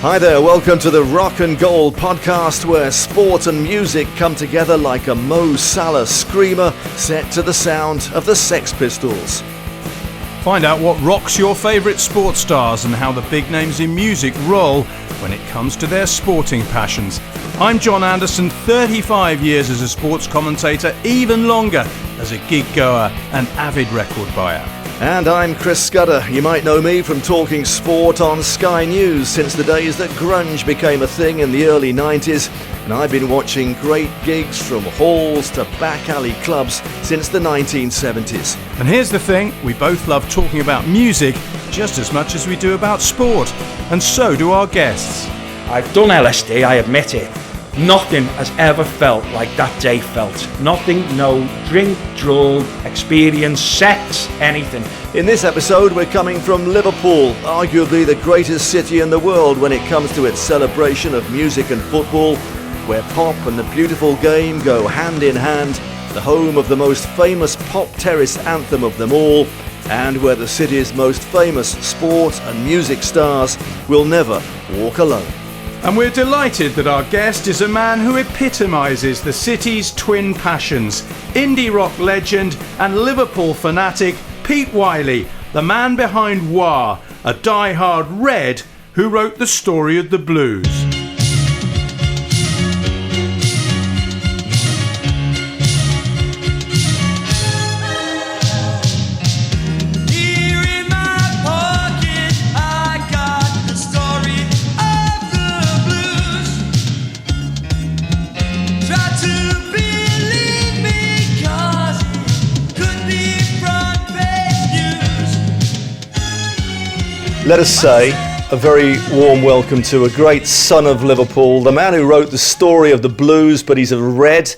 Hi there, welcome to the Rock and Gold podcast where sport and music come together like a Mo Salah screamer set to the sound of the Sex Pistols. Find out what rocks your favourite sports stars and how the big names in music roll when it comes to their sporting passions. I'm John Anderson, 35 years as a sports commentator, even longer as a gig goer and avid record buyer. And I'm Chris Skudder. You might know me from talking sport on Sky News since the days that grunge became a thing in the early 90s, and I've been watching great gigs from halls to back alley clubs since the 1970s. And here's the thing, we both love talking about music just as much as we do about sport, and so do our guests. I've done LSD, I admit it. Nothing has ever felt like that day felt. Nothing, no drink, drug, experience, sex, anything. In this episode, we're coming from Liverpool, arguably the greatest city in the world when it comes to its celebration of music and football, where pop and the beautiful game go hand in hand, the home of the most famous pop terrace anthem of them all, and where the city's most famous sport and music stars will never walk alone. And we're delighted that our guest is a man who epitomises the city's twin passions, indie rock legend and Liverpool fanatic Pete Wylie, the man behind Wah, a die-hard Red who wrote the story of the blues. Let us say a very warm welcome to a great son of Liverpool, the man who wrote the story of the blues, but he's a Red.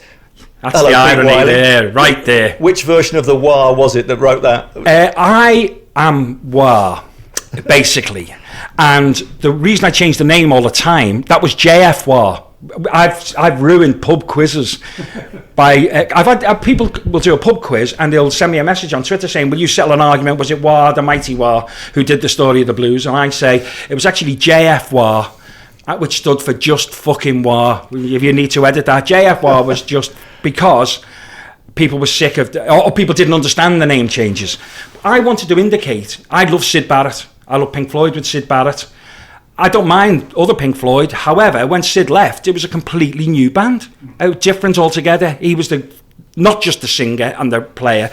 That's the irony there, right there. Which version of the Wah was it that wrote that? I am Wah, basically. And the reason I changed the name all the time, that was JF Wah. I've ruined pub quizzes by I've had people will do a pub quiz and they'll send me a message on Twitter saying, will you settle an argument, was it Wah, the mighty Wah, who did the story of the blues? And I say it was actually JF Wah, which stood for just fucking Wah. If you need to edit that, JF Wah was just because people were sick of or people didn't understand the name changes. I wanted to indicate I love Syd Barrett, I love Pink Floyd with Syd Barrett. I don't mind other Pink Floyd. However, when Syd left, it was a completely new band, different altogether. He was not just the singer and the player,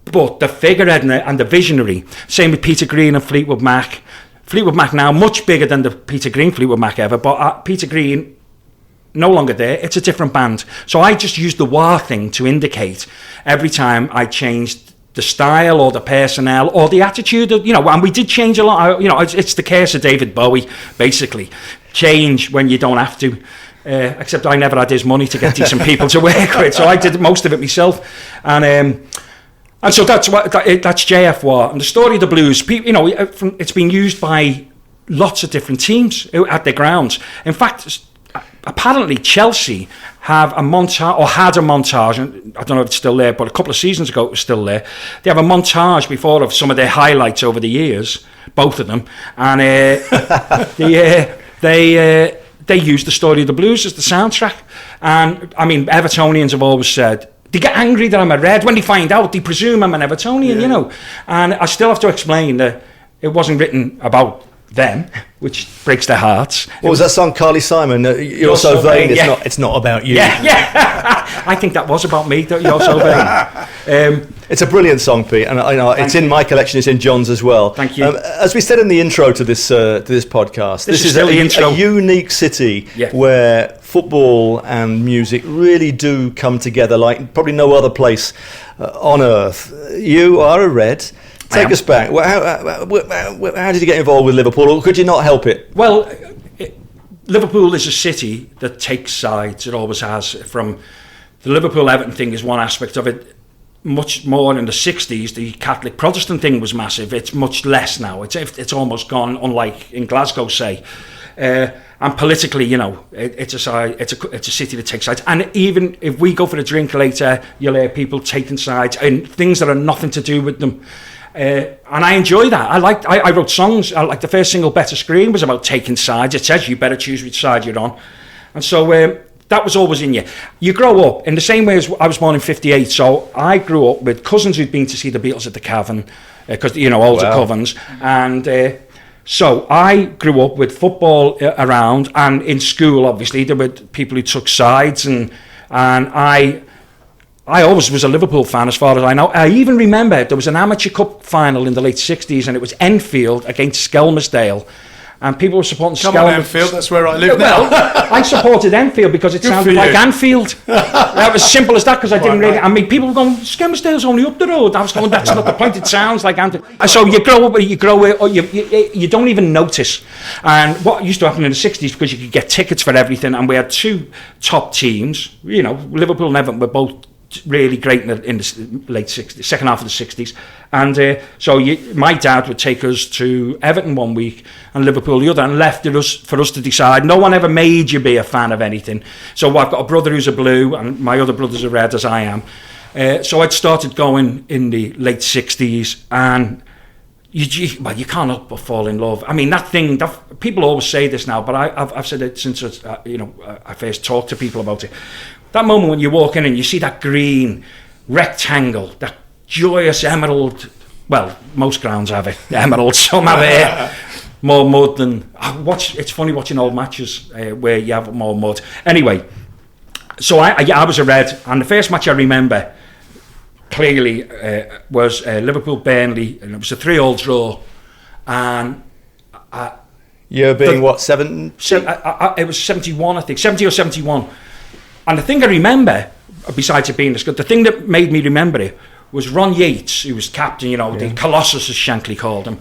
but the figurehead and the visionary. Same with Peter Green and Fleetwood Mac. Fleetwood Mac now much bigger than the Peter Green Fleetwood Mac ever, but Peter Green no longer there. It's a different band. So I just used the Wah thing to indicate every time I changed the style or the personnel or the attitude of, and we did change a lot. It's the curse of David Bowie, basically. Change when you don't have to. Except I never had his money to get decent people to work with, so I did most of it myself. And so that's JF Wah. And the story of the blues, it's been used by lots of different teams at their grounds. In fact, apparently Chelsea have a montage, or had a montage, and I don't know if it's still there, but a couple of seasons ago it was still there. They have a montage before of some of their highlights over the years, both of them, and they use the story of the blues as the soundtrack. And I mean, Evertonians have always said, they get angry that I'm a Red. When they find out, they presume I'm an Evertonian, And I still have to explain that it wasn't written about them, which breaks their hearts. What was that song, Carly Simon? You're so vain. It's not about you. Yeah. I think that was about me. You're so vain. It's a brilliant song, Pete, and it's in my collection. It's in John's as well. Thank you. As we said in the intro to this podcast, this is a unique city where football and music really do come together like probably no other place on earth. You are a Red. Take us back. How did you get involved with Liverpool, or could you not help it? Well, Liverpool is a city that takes sides. It always has. From the Liverpool-Everton thing is one aspect of it. Much more in the 60s, the Catholic Protestant thing was massive. It's much less now. It's almost gone, unlike in Glasgow, say. And politically, it's a city that takes sides. And even if we go for a drink later, you'll hear people taking sides and things that are nothing to do with them. And I enjoy that. I wrote songs. Like the first single, Better Screen, was about taking sides. It says you better choose which side you're on. And so that was always in you. You grow up in the same way as I was born in 58. So I grew up with cousins who'd been to see the Beatles at the Cavern, because, older covens. And so I grew up with football around, and in school, obviously, there were people who took sides, and I always was a Liverpool fan, as far as I know. I even remember there was an amateur cup final in the late 60s, and it was Enfield against Skelmersdale. And people were supporting Come on, Enfield, that's where I live now. Well, I supported Enfield because it sounded like Anfield. That was simple as that, because I didn't really... I mean, people were going, Skelmersdale's only up the road. I was going, that's not the point, it sounds like Anfield. So you grow up, you don't even notice. And what used to happen in the 60s, because you could get tickets for everything, and we had two top teams, Liverpool and Everton were both really great in the late 60s, second half of the 60s. And so my dad would take us to Everton one week and Liverpool the other, and left it for us to decide. No one ever made you be a fan of anything. So I've got a brother who's a blue, and my other brother's a red, as I am. So I'd started going in the late 60s, and you can't help but fall in love. I mean, that people always say this now, but I've said it since I first talked to people about it. That moment when you walk in and you see that green rectangle, that joyous emerald, well, most grounds have it, emerald, some have it more mud than... It's funny watching old matches where you have more mud. Anyway, so I was a red, and the first match I remember clearly was Liverpool-Burnley, and it was a 3-3 draw, and... Year being what, 7? It was 71, I think, 70 or 71. And the thing I remember, besides it being the thing that made me remember it was Ron Yates, who was captain, the Colossus, as Shankly called him.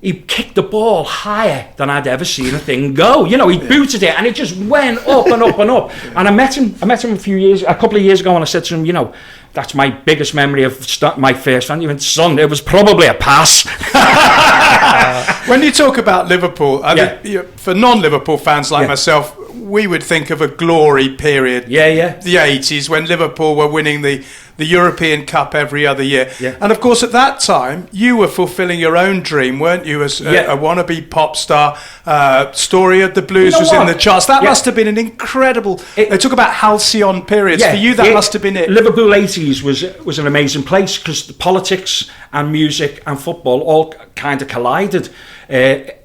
He kicked the ball higher than I'd ever seen a thing go. He booted it, and it just went up and up and up. And I met him a couple of years ago, and I said to him, that's my biggest memory of my first fan. He went, son, it was probably a pass. When you talk about Liverpool, for non-Liverpool fans like myself, we would think of a glory period. The 80s, when Liverpool were winning the European Cup every other year. And of course, at that time, you were fulfilling your own dream, weren't you, as a wannabe pop star? Story of the Blues was in the charts. That must have been an incredible... They talk about halcyon periods. For you, that must have been it. Liverpool 80s was an amazing place, because the politics and music and football all kind of collided.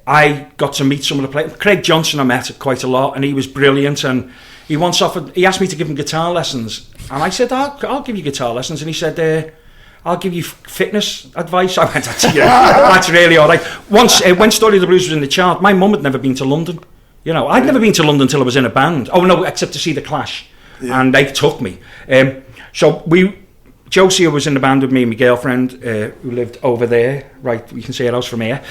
I got to meet some of the players. Craig Johnson I met quite a lot, and he was brilliant, and he asked me to give him guitar lessons, and I said, I'll give you guitar lessons, and he said, I'll give you fitness advice. I went, that's really all right. Once, when Story of the Blues was in the chart, my mum had never been to London. I'd never been to London until I was in a band. Oh no, except to see the Clash, and they took me. Josie was in the band with me and my girlfriend, who lived over there. Right, you can see her house from here.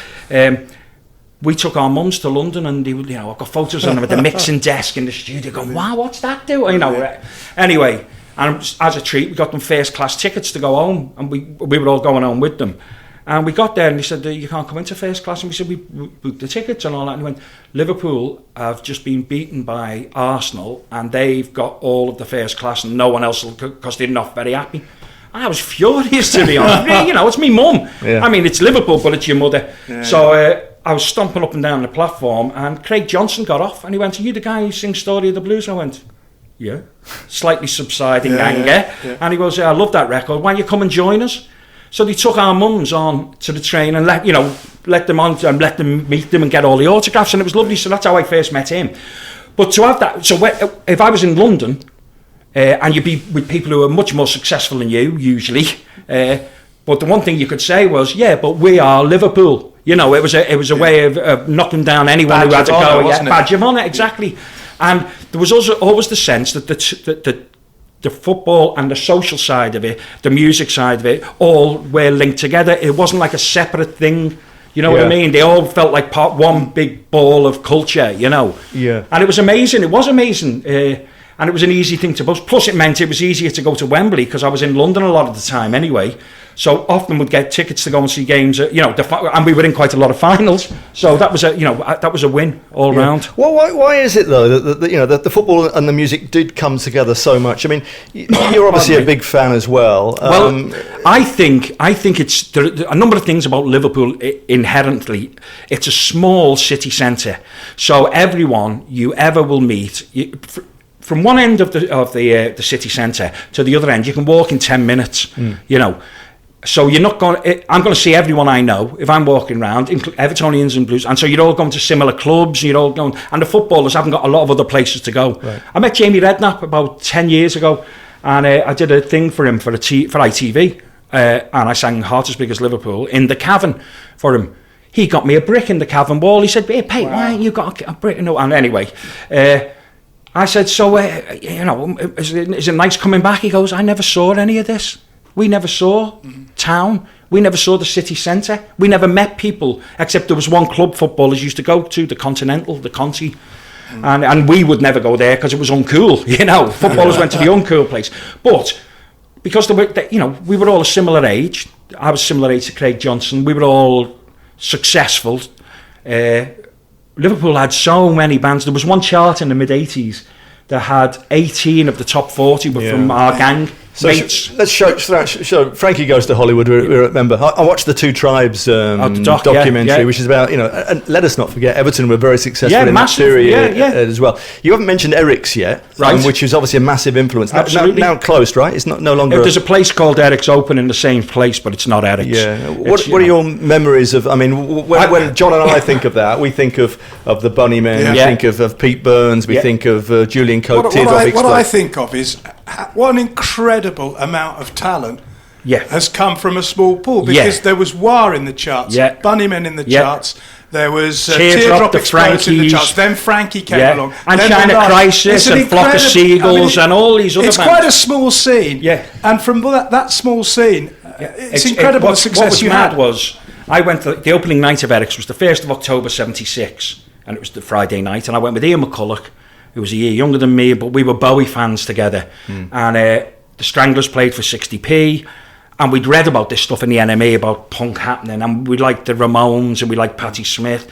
We took our mums to London, and I've got photos of them at the mixing desk in the studio going, wow, what's that do? Anyway, and as a treat, we got them first class tickets to go home, and we were all going home with them. And we got there, and they said, you can't come into first class. And we said, we booked the tickets and all that. And he went, Liverpool have just been beaten by Arsenal, and they've got all of the first class, and no one else will, because they're not very happy. I was furious, to be honest. It's me mum. I mean, it's Liverpool, but it's your mother. So I was stomping up and down the platform, and Craig Johnson got off, and he went, are you the guy who sings Story of the Blues? I went, yeah. Slightly subsiding anger. And he goes, I love that record. Why don't you come and join us? So they took our mums on to the train and let them on and let them meet them and get all the autographs, and it was lovely. So that's how I first met him. But to have that, so if I was in London, and you'd be with people who are much more successful than you, usually, but the one thing you could say was, but we are Liverpool. It was a way of knocking down anyone who had to go. Badge of honour, exactly. And there was also always the sense that the football and the social side of it, the music side of it, all were linked together. It wasn't like a separate thing. You know what I mean? They all felt like one big ball of culture, And it was amazing. It was amazing. And it was an easy thing to post. Plus, it meant it was easier to go to Wembley, because I was in London a lot of the time anyway. So often we'd get tickets to go and see games, and we were in quite a lot of finals. So that was a win all round. Well, why is it though that the football and the music did come together so much? I mean, you're obviously a big fan as well. I think it's a number of things about Liverpool. Inherently, it's a small city centre, so everyone you ever will meet. From one end of the city centre to the other end, you can walk in 10 minutes. So you're not going. I'm going to see everyone I know if I'm walking around, Evertonians and Blues, and so you're all going to similar clubs. You're all going, and the footballers haven't got a lot of other places to go. Right. I met Jamie Redknapp about 10 years ago, and I did a thing for him for ITV, and I sang "Heart as Big as Liverpool" in the Cavern for him. He got me a brick in the Cavern wall. He said, "Hey, Pete, why ain't you got a brick?" No, and anyway. I said, so, is it nice coming back? He goes, I never saw any of this. We never saw town. We never saw the city centre. We never met people, except there was one club footballers used to go to, the Continental, the Conti. And we would never go there because it was uncool, Footballers went to the uncool place. But because we were all a similar age. I was similar age to Craig Johnson. We were all successful. Liverpool had so many bands. There was one chart in the mid-80s that had 18 of the top 40 were from our gang. So let's show Frankie Goes to Hollywood. We remember. I watched the Two Tribes documentary, which is about and let us not forget Everton were very successful in that period as well. You haven't mentioned Eric's yet, right? Which is obviously a massive influence. Absolutely. Now closed, right? It's no longer. There's a place called Eric's open in the same place, but it's not Eric's. Yeah. What are your memories of? I mean, when John and I think of that, we think of the Bunnymen. We think of Pete Burns. We think of Julian Cope. What I think of is what an incredible amount of talent has come from a small pool, because there was War in the charts, Bunnymen in the charts, there was Teardrop Explosive in the charts, then Frankie came along, and China Crisis and Flock of Seagulls and all these other bands. It's quite a small scene, and from that small scene, it's incredible the success you had. I went to the opening night of Eric's was the 1st of October 76, and it was the Friday night, and I went with Ian McCulloch, who was a year younger than me, but we were Bowie fans together. And the Stranglers played for 60p, and we'd read about this stuff in the NME about punk happening, and we liked the Ramones, and we liked Patti Smith.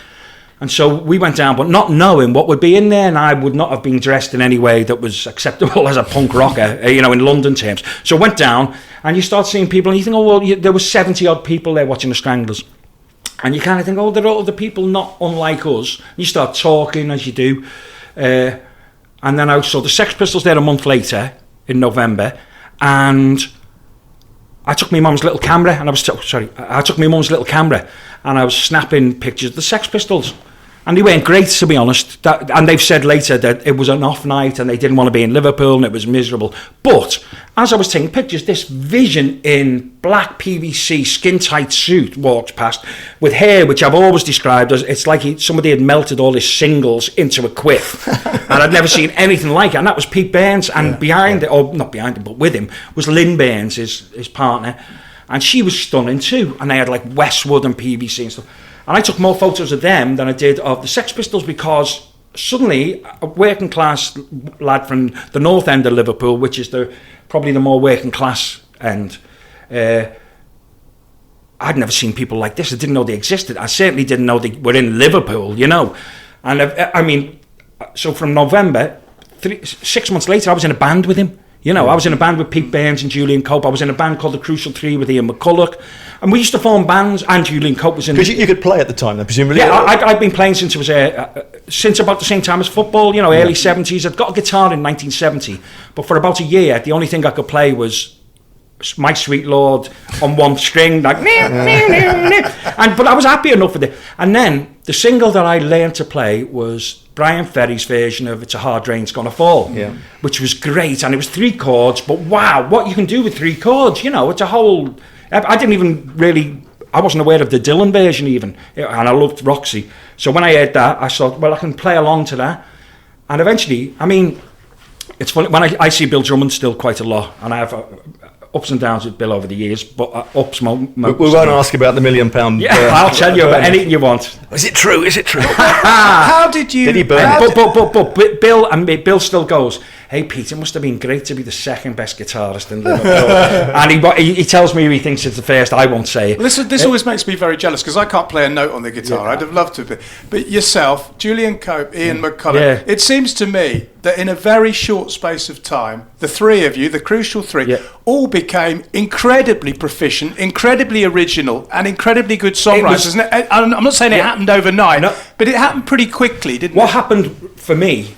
And so we went down, but not knowing what would be in there, and I would not have been dressed in any way that was acceptable as a punk rocker, in London terms. So I went down, and you start seeing people, and you think, there were 70-odd people there watching the Stranglers. And you kind of think, there are other people not unlike us. You start talking, as you do. And then I saw the Sex Pistols there a month later in November, and I took my mum's little camera, and I was snapping pictures of the Sex Pistols, and they weren't great, to be honest. And they've said later that it was an off night and they didn't want to be in Liverpool and it was miserable. But as I was taking pictures, this vision in black PVC skin tight suit walked past with hair which I've always described as it's like somebody had melted all his singles into a quiff. And I'd never seen anything like it. And that was Pete Burns, and behind it, or not behind him, but with him was Lynn Burns, his partner, and she was stunning too. And they had like Westwood and PVC and stuff. And I took more photos of them than I did of the Sex Pistols, because suddenly a working class lad from the north end of Liverpool, which is probably the more working class end, I'd never seen people like this. I didn't know they existed. I certainly didn't know they were in Liverpool, And so from November, 6 months later, I was in a band with him. I was in a band with Pete Burns and Julian Cope. I was in a band called the Crucial Three with Ian McCulloch. And we used to form bands, and Julian Cope was in... Because you could play at the time, then, presumably? Yeah, I'd been playing since since about the same time as football, early 70s. I'd got a guitar in 1970, but for about a year, the only thing I could play was My Sweet Lord on one string, like... But I was happy enough with it. And then the single that I learned to play was Brian Ferry's version of It's a Hard Rain's Gonna Fall, which was great, and it was 3 chords, but wow, what you can do with 3 chords, it's a whole... I wasn't aware of the Dylan version even, and I loved Roxy. So when I heard that, I thought, well, I can play along to that. And eventually, it's funny, when I see Bill Drummond still quite a lot, and I have ups and downs with Bill over the years, but ups... We won't ask about the £1 million... I'll tell you about anything you want. Is it true? How did you... Did he burn it? But Bill still goes, hey Pete, it must have been great to be the second best guitarist in Liverpool. And he tells me who he thinks is the first. I won't say it. This always makes me very jealous because I can't play a note on the guitar. I'd have loved to be. But yourself, Julian Cope, Ian McCulloch, it seems to me that in a very short space of time, the three of you, the crucial three, all became incredibly proficient, incredibly original, and incredibly good songwriters. I'm not saying it happened overnight, but it happened pretty quickly, didn't it? What happened for me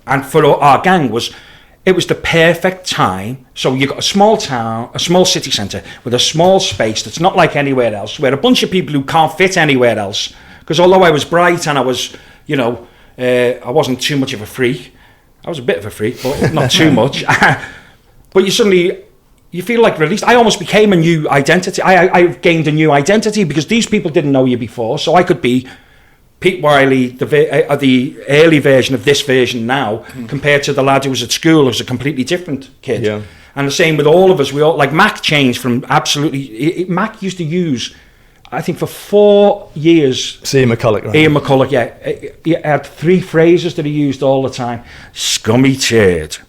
and for our gang was, it was the perfect time. So you got a small town, a small city centre with a small space that's not like anywhere else, where a bunch of people who can't fit anywhere else. Because although I was bright and I was, I wasn't too much of a freak. I was a bit of a freak, but not too much. But you feel like released. I almost became a new identity. I gained a new identity because these people didn't know you before. So I could be Pete Wylie, the early version of this version now, compared to the lad who was at school, who's a completely different kid. Yeah. And the same with all of us. We all, like Mac changed from absolutely... Mac used to use, I think for 4 years... It's Ian McCulloch, right? Ian McCulloch, He had 3 phrases that he used all the time. Scummy turd.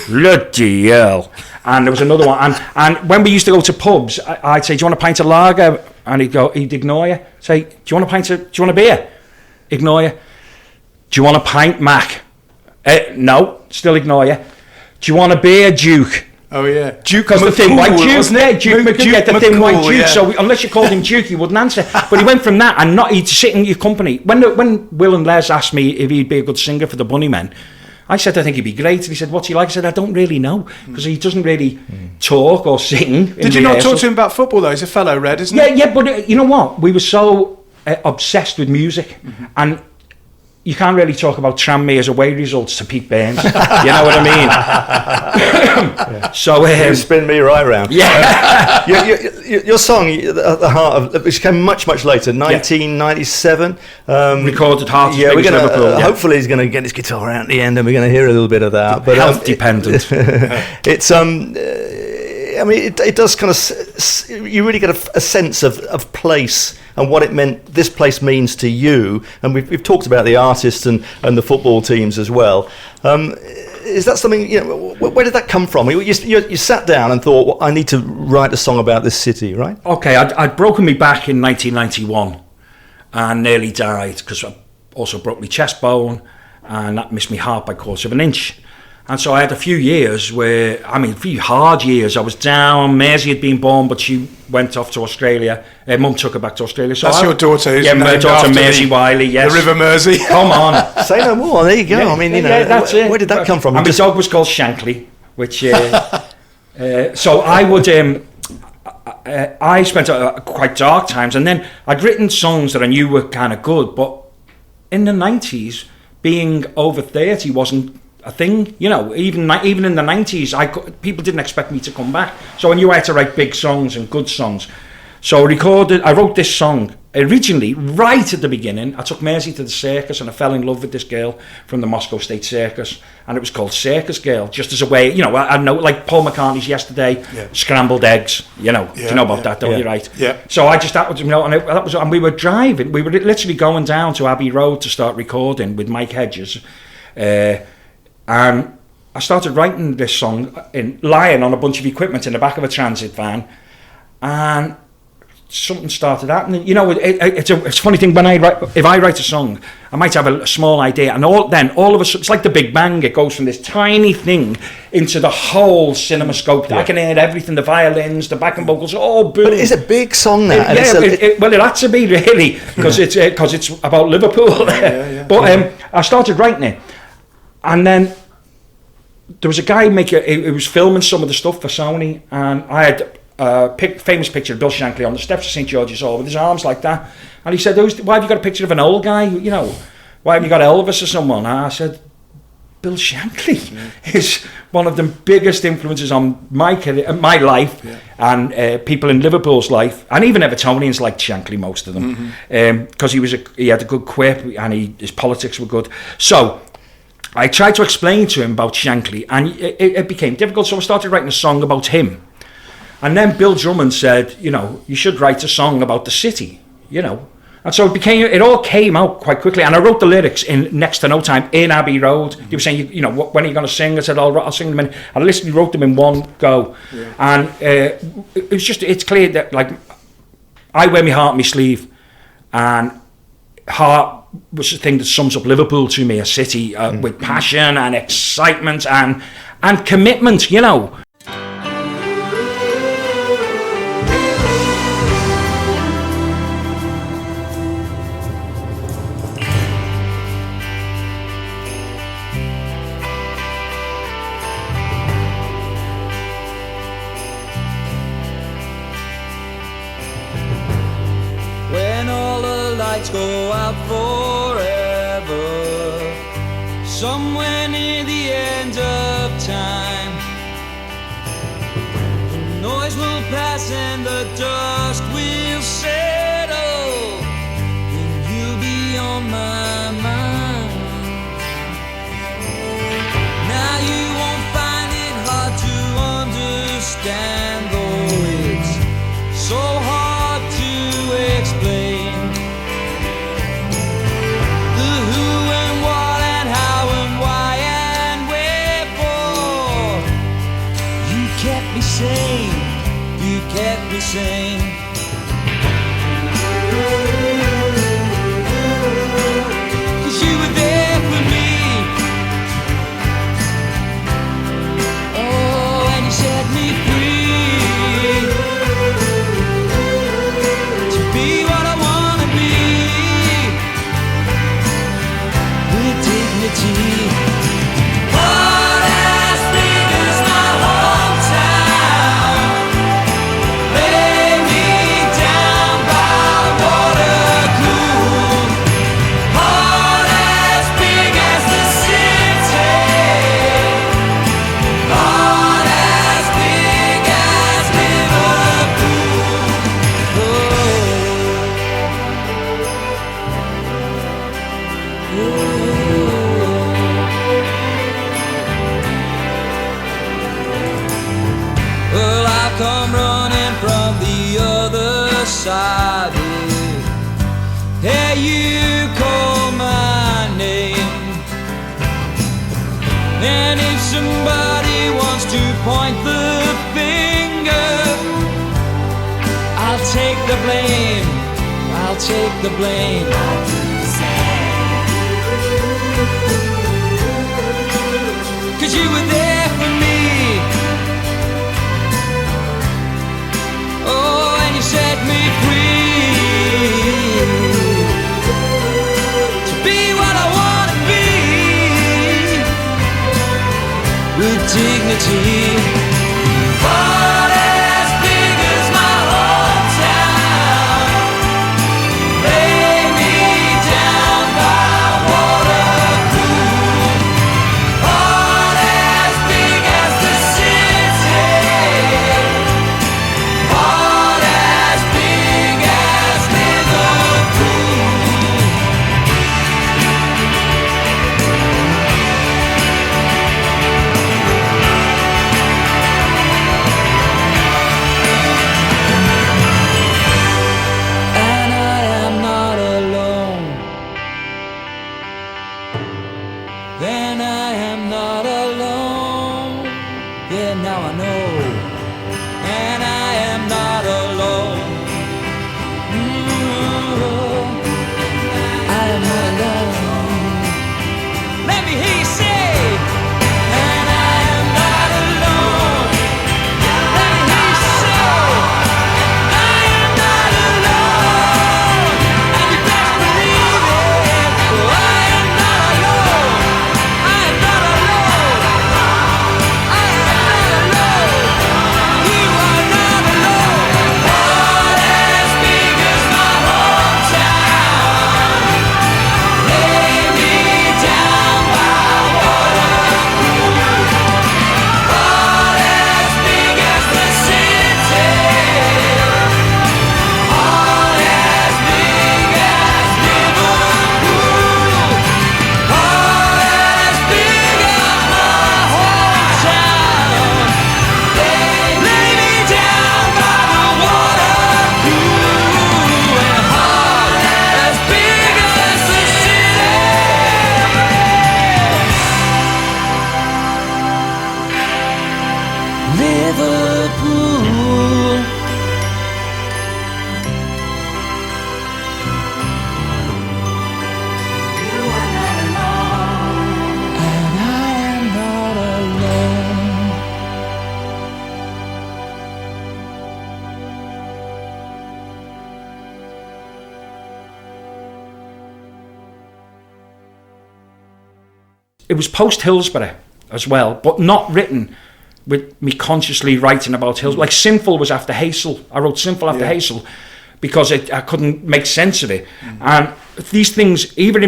Bloody hell. And there was another one. And when we used to go to pubs, I'd say, do you want a pint of lager? And he'd ignore you. Say, do you want a beer? Ignore you. Do you want a pint, Mac? No, still ignore you. Do you want a beer, Duke? Oh yeah, Duke, because the thin white Duke, wasn't it? Duke McCool, the thin white Duke. Yeah. So unless you called him Duke, he wouldn't answer. But he went from that and he'd sit in your company. When Will and Les asked me if he'd be a good singer for the Bunnymen, I said I think he'd be great. And he said, "What's he like?" I said, "I don't really know because he doesn't really talk or sing." Did you not talk to him about football though? He's a fellow Red, isn't he? Yeah, but you know what? We were so obsessed with music, and you can't really talk about Tranmere's away results to Pete Burns. You know what I mean? So you spin me right round. Yeah. Your song, at the heart of, which came much later, 1997. Recorded Heart of Liverpool. Hopefully he's going to get his guitar out at the end, and we're going to hear a little bit of that. But health dependent. It's I mean, it does kind of. You really get a sense of place and what it meant. This place means to you, and we've talked about the artists and the football teams as well. Is that something? Where did that come from? You sat down and thought, well, I need to write a song about this city, right? Okay, I'd broken my back in 1991 and nearly died because I also broke my chest bone and that missed my heart by 1/4 of an inch. And so I had a few years a few hard years. I was down. Maisie had been born, but she went off to Australia. Mum took her back to Australia. So that's your daughter, isn't it? Yeah, my daughter Maisie Wylie, yes. The River Mersey. Come on. Say no more. There you go. Yeah, I mean, that's it. Where did that come from? And my dog was called Shankly, which... so I would... I spent quite dark times, and then I'd written songs that I knew were kind of good, but in the 90s, being over 30 wasn't a thing, even in the 90s, people didn't expect me to come back. So I knew I had to write big songs and good songs. So I wrote this song originally, right at the beginning. I took Maisie to the circus and I fell in love with this girl from the Moscow State Circus, and it was called Circus Girl, just as a way, I know, like Paul McCartney's Yesterday, Scrambled Eggs, do you know about that, don't you, right? Yeah. So I just, and we were driving, we were literally going down to Abbey Road to start recording with Mike Hedges, and I started writing this song lying on a bunch of equipment in the back of a transit van, and something started happening. It's a funny thing when if I write a song, I might have a small idea, and all of a sudden, it's like the Big Bang. It goes from this tiny thing into the whole cinemascope. Yeah. I can hear everything, the violins, the backing vocals, boom. But it's a big song now. Well, it had to be really, because it's about Liverpool. But I started writing it, and then there was a guy he was filming some of the stuff for Sony, and I had famous picture of Bill Shankly on the steps of St George's Hall with his arms like that, and he said, "Why have you got a picture of an old guy? Why have you got Elvis or someone?" And I said, "Bill Shankly is one of the biggest influences on my life, and people in Liverpool's life, and even Evertonians liked Shankly, most of them, because he had a good quip and his politics were good." So I tried to explain to him about Shankly, and it became difficult. So I started writing a song about him. And then Bill Drummond said, you should write a song about the city, And so it all came out quite quickly. And I wrote the lyrics in next to no time in Abbey Road. They were saying, you know, when are you going to sing? I said, I'll sing them in. I literally wrote them in one go. Yeah. And it's clear that, like, I wear my heart on my sleeve. And heart was the thing that sums up Liverpool to me, a city with passion and excitement and commitment, you know. Go out forever, somewhere near the end of time. The noise will pass and the dust will settle, and you'll be on my mind. Now you won't find it hard to understand, though it's so hard to explain. You kept me sane. 'Cause you were there for me. Oh, and you set me free to be what I wanna be, with dignity. Come running from the other side. Hey, you call my name, and if somebody wants to point the finger, I'll take the blame. I'll take the blame. I'll do the same. 'Cause you were there for me. Oh, and you set me free to be what I want to be, with dignity. What as big as my hometown, lay me down by water cool. What as big as the city. it was post Hillsborough as well, but not written with me consciously writing about Hillsborough. Like Sinful was after Hazel. I wrote Sinful after Hazel because I couldn't make sense of it. And these things, even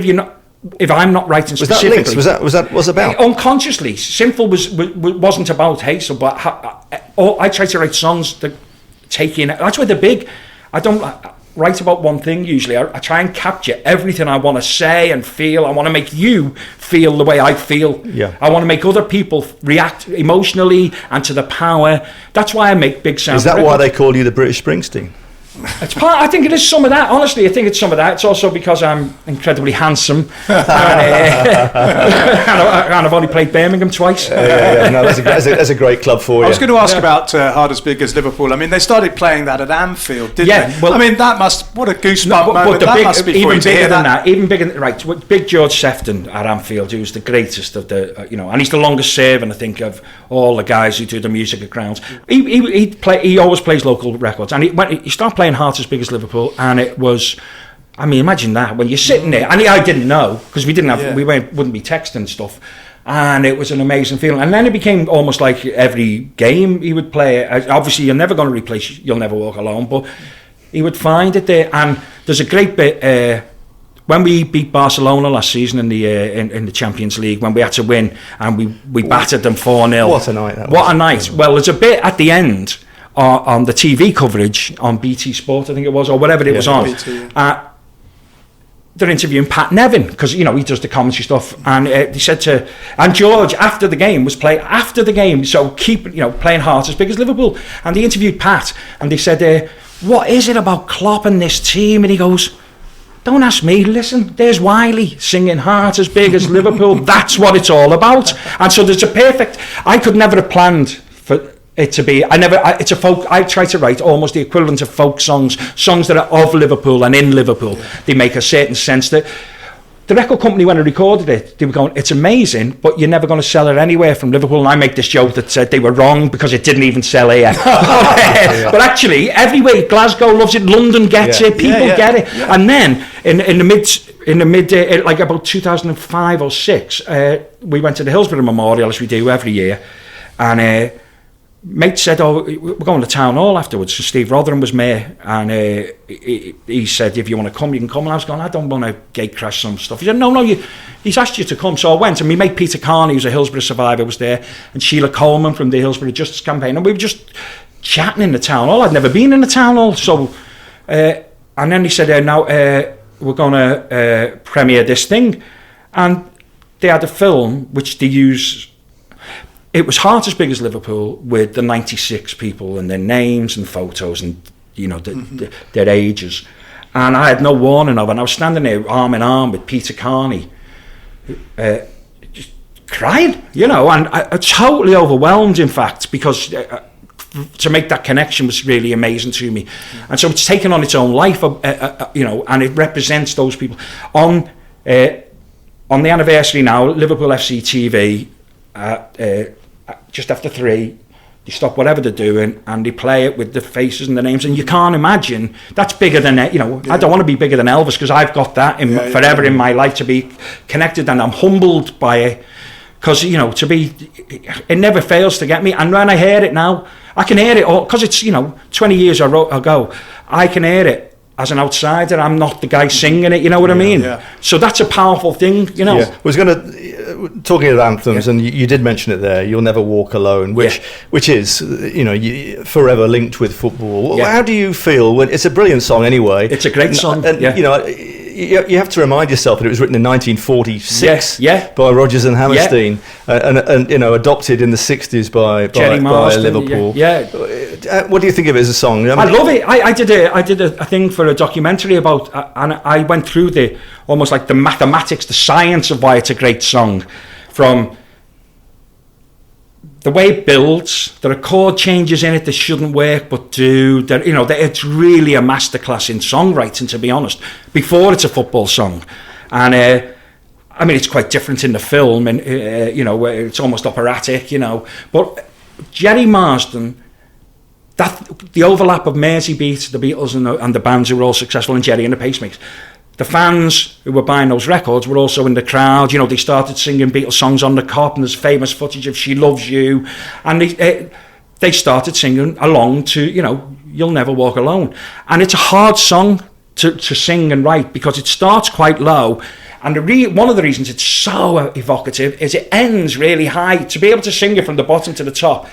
if I'm not writing specifically, was that was about unconsciously. Sinful wasn't about Hazel, but I try to write songs that take in. That's why they're big. I don't write about one thing usually. I try and capture everything I want to say and feel. I want to make you feel the way I feel. Yeah. I want to make other people react emotionally and to the power. That's why I make big sound. Is that why they call you the British Springsteen? It's part. I think it is some of that. Honestly, I think it's some of that. It's also because I'm incredibly handsome, and I've only played Birmingham twice. No, that's a great club for you. I was going to ask about Hard As Big As Liverpool. I mean, they started playing that at Anfield, didn't they? Well, I mean, what a goosebump moment that must be for even you to bigger hear than that. Even bigger, right? Big George Sefton at Anfield, who's the greatest of the, and he's the longest serving, I think, of all the guys who do the music at grounds. He always plays local records, and he started playing Heart As Big As Liverpool, and it was, I mean, imagine that when you're sitting there, and I didn't know because we wouldn't be texting stuff, and it was an amazing feeling. And then it became almost like every game he would play. Obviously, you're never going to replace "You'll Never Walk Alone," but he would find it there. And there's a great bit when we beat Barcelona last season in the Champions League, when we had to win, and we battered them 4-0. What a night that was! What a night! Well, there's a bit at the end. On the TV coverage on BT Sport, I think it was, or whatever it was on. BT, They're interviewing Pat Nevin because he does the commentary stuff, and they said and George after the game was playing after the game, so keep playing Heart As Big As Liverpool, and they interviewed Pat, and they said, "What is it about Klopp and this team?" And he goes, "Don't ask me, listen, there's Wylie singing Heart As Big As Liverpool. That's what it's all about." And so there's I could never have planned for it to be, it's a folk, I try to write almost the equivalent of folk songs that are of Liverpool and in Liverpool. They make a certain sense that the record company, when I recorded it, they were going, "It's amazing, but you're never going to sell it anywhere from Liverpool." And I make this joke that said they were wrong because it didn't even sell here. But actually, everywhere, Glasgow loves it, London gets it, people get it. Yeah. And then in the mid, like about 2005 or 6, we went to the Hillsborough Memorial, as we do every year, and mate said, "Oh, we're going to Town Hall afterwards." So Steve Rotherham was mayor, and he said, "If you want to come, you can come." And I was going, "I don't want to gate crash some stuff." He said, "No, he's asked you to come." So I went, and my mate Peter Carney, who's a Hillsborough survivor, was there, and Sheila Coleman from the Hillsborough Justice Campaign, and we were just chatting in the Town Hall. I'd never been in the Town Hall, so and then he said, "Now we're going to premiere this thing," and they had a film which they use. It was Heart As Big As Liverpool with the 96 people and their names and photos and their ages, and I had no warning of it. And I was standing there arm in arm with Peter Carney, just crying, and I totally overwhelmed, in fact, because to make that connection was really amazing to me. And so it's taken on its own life, and it represents those people. On the anniversary now, Liverpool FC TV. Just after 3, they stop whatever they're doing and they play it with the faces and the names, and you can't imagine that's bigger than I don't want to be bigger than Elvis, because I've got that forever in my life, to be connected, and I'm humbled by it, because it never fails to get me. And when I hear it now, I can hear it all, because it's 20 years ago, I can hear it as an outsider. I'm not the guy singing it, you know what I mean? Yeah. So that's a powerful thing, I was going to, talking of anthems, and you did mention it there, "You'll Never Walk Alone," which is, forever linked with football. How do you feel when it's a brilliant song anyway? It's a great song. And you have to remind yourself that it was written in 1946 by Rodgers and Hammerstein, and adopted in the 60s by Liverpool. What do you think of it as a song? I love it. I did a thing for a documentary about, and I went through almost like the mathematics, the science of why it's a great song, from the way it builds. There are chord changes in it that shouldn't work but do. It's really a masterclass in songwriting, to be honest, before it's a football song. And I mean, it's quite different in the film, and where it's almost operatic, but Jerry Marsden, the overlap of Mersey Beat, the Beatles and the bands who were all successful, and Jerry and the Pacemakers, the fans who were buying those records were also in the crowd. You know, they started singing Beatles songs on the cop, and there's famous footage of She Loves You, and they started singing along to, you know, You'll Never Walk Alone. And it's a hard song to sing and write because it starts quite low. And one of the reasons it's so evocative is it ends really high. To be able to sing it from the bottom to the top,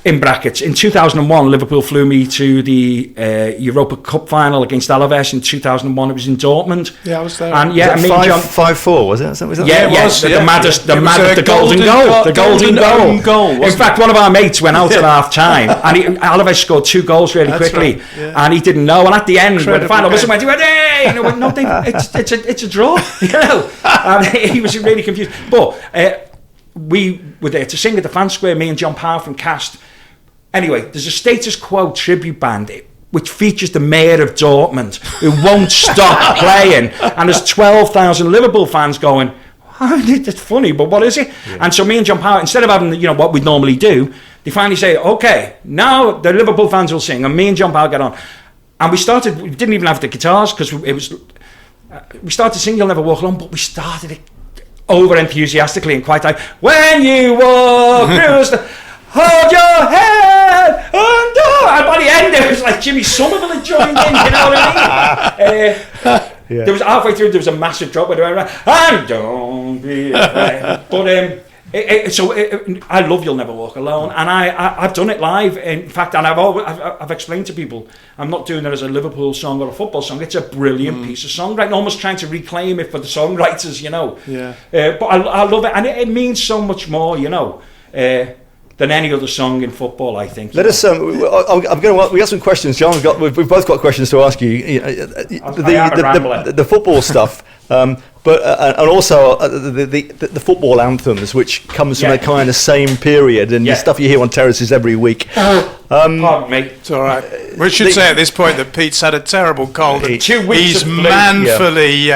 in brackets, in 2001, Liverpool flew me to the Europa Cup final against Alaves. In 2001, it was in Dortmund. Yeah, I was there. And yeah, Was that 5-4, was it? Was that yeah, it was, the yeah. maddest, It was the golden goal. The golden own goal, In wasn't fact, one of our mates went out at half time, and Alaves scored 2 goals really That's quickly, right, yeah. and he didn't know. And at the end, when the Incredible final whistle game. went, he went, "Hey!" And I went, "No, Dave, it's a draw," you know. And he was really confused. But we were there to sing at the fan square. Me and John Powell from Cast. Anyway, there's a Status Quo tribute band which features the mayor of Dortmund who won't stop playing, and there's 12,000 Liverpool fans going, it's funny, but what is it? Yeah. And so me and John Powell, instead of having, you know, what we'd normally do, they finally say, okay, now the Liverpool fans will sing, and me and John Powell get on. And we didn't even have the guitars because we started singing You'll Never Walk Alone, but we started it over enthusiastically and quite like, when you walk through hold your head and by the end it was like Jimmy Somerville had joined in, you know what I mean? There was halfway through, there was a massive drop where they went around, and don't be afraid. But I love You'll Never Walk Alone, and I've done it live. In fact, and I've explained to people, I'm not doing it as a Liverpool song or a football song. It's a brilliant piece of songwriting, almost trying to reclaim it for the songwriters, you know. Yeah. But I love it, and it means so much more, you know, than any other song in football, I think. Let us. We got some questions, John. We've both got questions to ask you. The football stuff, but and also the football anthems, which comes from the kind of same period, and the stuff you hear on terraces every week. Pardon me. It's all right. We should say at this point that Pete's had a terrible cold. 2 weeks He's of flu. manfully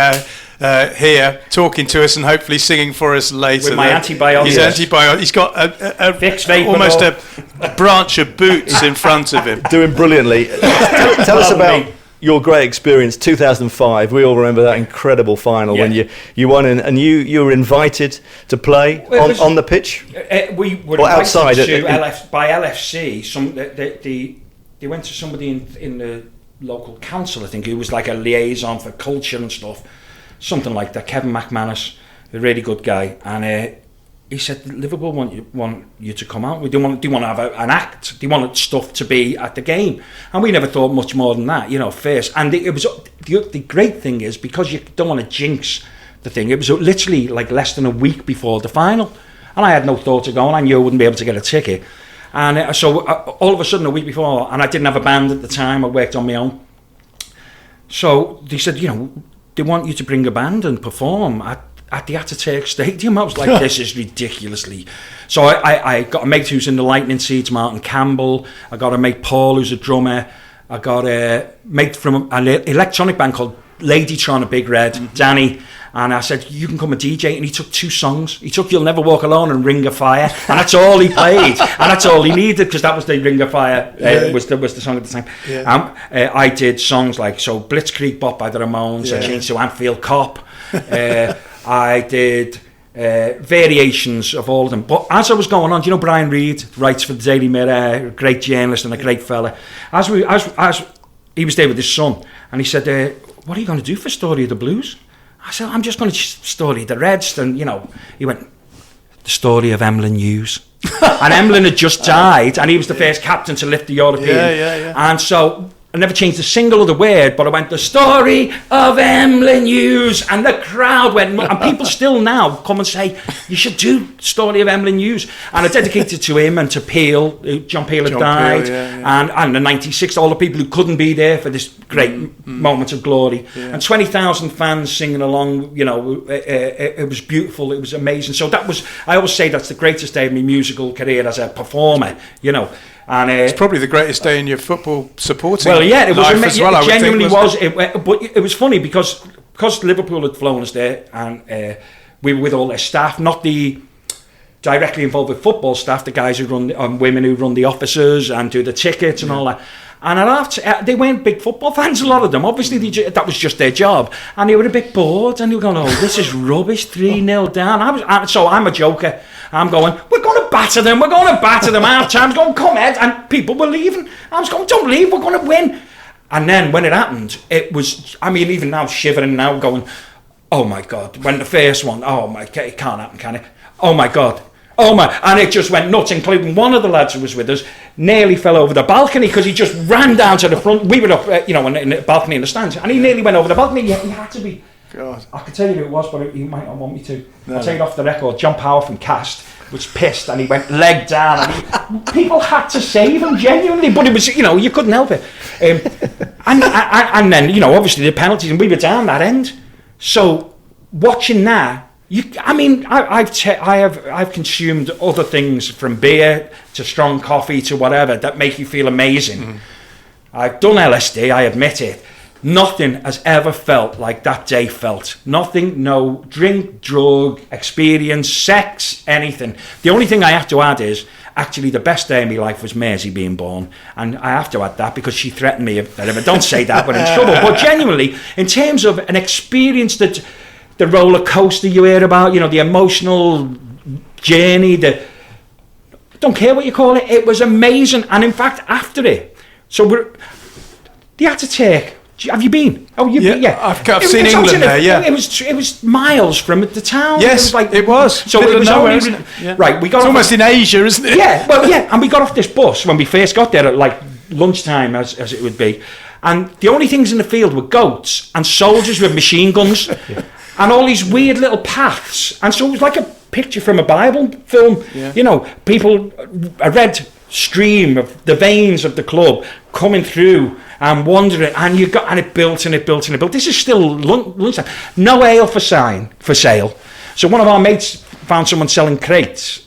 here talking to us and hopefully singing for us later. With my antibiotics. He's got almost a branch of boots in front of him. Doing brilliantly. Tell us about your great experience, 2005. We all remember that incredible final when you won, and you were invited to play on the pitch. We were or outside by LFC. They went to somebody in the local council, I think, who was like a liaison for culture and stuff. Something like that. Kevin McManus, a really good guy, and he said Liverpool want you to come out. Do you want to have an act? Do you want stuff to be at the game? And we never thought much more than that, you know. First, and it was the great thing is because you don't want to jinx the thing. It was literally like less than a week before the final, and I had no thought of going. I knew I wouldn't be able to get a ticket, and so all of a sudden a week before, and I didn't have a band at the time. I worked on my own. So they said, you know, they want you to bring a band and perform at the Ataturk Stadium. I was like, this is ridiculously. So I got a mate who's in the Lightning Seeds, Martin Campbell. I got a mate, Paul, who's a drummer. I got a mate from an electronic band called Ladytron, a Big Red, Danny. And I said, you can come and DJ. And he took 2 songs. He took You'll Never Walk Alone and Ring of Fire. And that's all he played. And that's all he needed, because that was the Ring of Fire, was the song at the time. Yeah. I did songs like, Blitzkrieg Bop by the Ramones. I changed to Anfield Cop. I did variations of all of them. But as I was going on, do you know Brian Reid, writes for the Daily Mirror, a great journalist and a great fella. As he was there with his son, and he said, what are you going to do for Story of the Blues? I said, I'm just going to Story of the Reds. And, you know, he went, the story of Emlyn Hughes. And Emlyn had just died, and he was the first captain to lift the European. And so I never changed a single other word, but I went, the story of Emlyn Hughes, and the crowd went, and people still now come and say, you should do Story of Emlyn Hughes. And I dedicated to him and to Peel. John Peel had died, and the 96, all the people who couldn't be there for this great moment of glory, and 20,000 fans singing along, you know, it was beautiful, it was amazing. So that was, I always say that's the greatest day of my musical career as a performer, you know. And it's probably the greatest day in your football supporting life as well. It genuinely was. But it was funny because Liverpool had flown us there, and we were with all their staff, not the directly involved with football staff, the guys who run women who run the offices and do the tickets and all that. And they weren't big football fans, a lot of them. Obviously, that was just their job. And they were a bit bored, and they were going, oh, this is rubbish, 3-0 down. So I'm a joker. I'm going, we're going to batter them. Half time's going, come Ed. And people were leaving. I was going, don't leave, we're going to win. And then when it happened, it was, I mean, even now, shivering now, going, oh my God. When the first one, oh my God, it can't happen, can it? Oh my God. Oh my, and it just went nuts, including one of the lads who was with us nearly fell over the balcony because he just ran down to the front. We were up, in the balcony in the stands, and he nearly went over the balcony. He had to be. God. I could tell you who it was, but you might not want me to. I'll take it off the record. John Power from Cast was pissed, and he went leg down, and people had to save him, genuinely, but it was, you couldn't help it. And then, obviously the penalties, and we were down that end. So, watching that, I've consumed other things, from beer to strong coffee to whatever, that make you feel amazing. Mm. I've done LSD, I admit it. Nothing has ever felt like that day felt. Nothing, no drink, drug, experience, sex, anything. The only thing I have to add is, actually the best day of my life was Maisie being born. And I have to add that because she threatened me if I don't say that, we're in trouble. But genuinely, in terms of an experience that... the roller coaster you hear about, the emotional journey, don't care what you call it, it was amazing. And in fact, after it, the Ataturk, have you been? Oh, you've been, yeah. I've seen England there, yeah. It was miles from the town. Yes, it was. So it was nowhere, isn't it? Yeah. Right, we got it's almost in Asia, isn't it? Yeah, well, yeah, and we got off this bus when we first got there at like lunchtime, as it would be. And the only things in the field were goats and soldiers with machine guns. Yeah. And all these weird little paths. And so it was like a picture from a Bible film. Yeah. People, a red stream of the veins of the club coming through and wandering. And it built and it built and it built. This is still lunchtime. No ale for sale. So one of our mates found someone selling crates,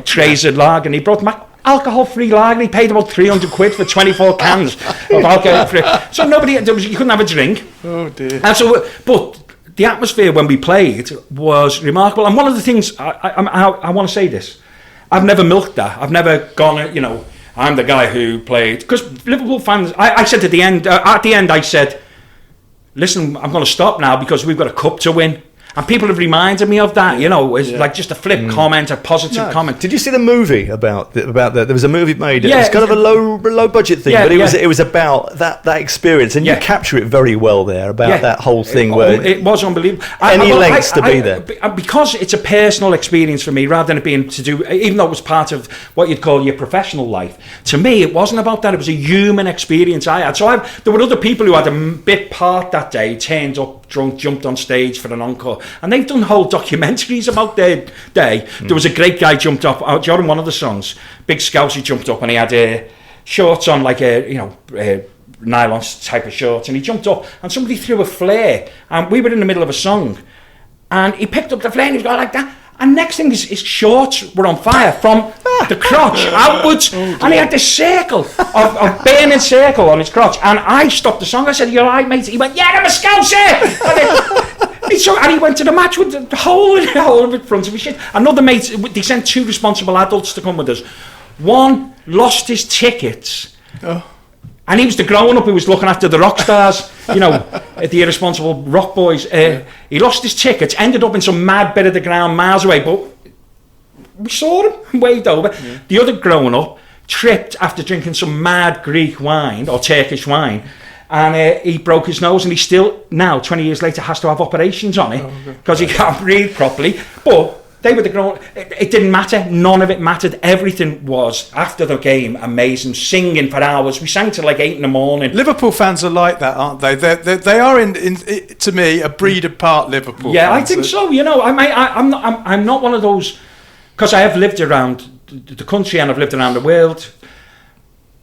trays of lager, and he brought them alcohol-free lager. He paid about 300 quid for 24 cans of alcohol-free. So you couldn't have a drink. Oh dear. And so, but the atmosphere when we played was remarkable. And one of the things, I want to say this, I've never milked that. I've never gone, I'm the guy who played. Because Liverpool fans, I said at the end, I said, listen, I'm going to stop now because we've got a cup to win. And people have reminded me of that, it's like just a flip comment, a positive comment. Did you see the movie about that? There was a movie made. It was kind of a low budget thing, but it was about that experience, and you capture it very well there about that whole thing. Where it was unbelievable. Any lengths to be there, because it's a personal experience for me, rather than it being to do, even though it was part of what you'd call your professional life. To me, it wasn't about that. It was a human experience I had. So there were other people who had a bit part that day, turned up drunk, jumped on stage for an encore. And they've done whole documentaries about their day. There was a great guy jumped up during one of the songs. Big Scousey jumped up and he had shorts on, like nylon type of shorts. And he jumped up and somebody threw a flare. And we were in the middle of a song. And he picked up the flare and he was going like that. And next thing, his shorts were on fire from the crotch outwards. And he had this circle, of burning circle on his crotch. And I stopped the song. I said, "You all right, mate?" He went, "Yeah, I'm a Scouser!" And he went to the match with the hole in front of his shit. Another mate, they sent 2 responsible adults to come with us. One lost his tickets. Oh. And he was the grown-up who was looking after the rock stars, the irresponsible rock boys. He lost his tickets, ended up in some mad bit of the ground miles away, but we saw him and waved over. Yeah. The other grown-up tripped after drinking some mad Greek wine, or Turkish wine, and he broke his nose, and he still, now, 20 years later, has to have operations on it, because he can't breathe properly. But they were the grown. It didn't matter. None of it mattered. Everything was, after the game, amazing. Singing for hours. We sang till like 8 in the morning. Liverpool fans are like that, aren't they? They are, to me, a breed apart. Liverpool. Yeah, fans. I think so. I'm not one of those, because I have lived around the country and I've lived around the world,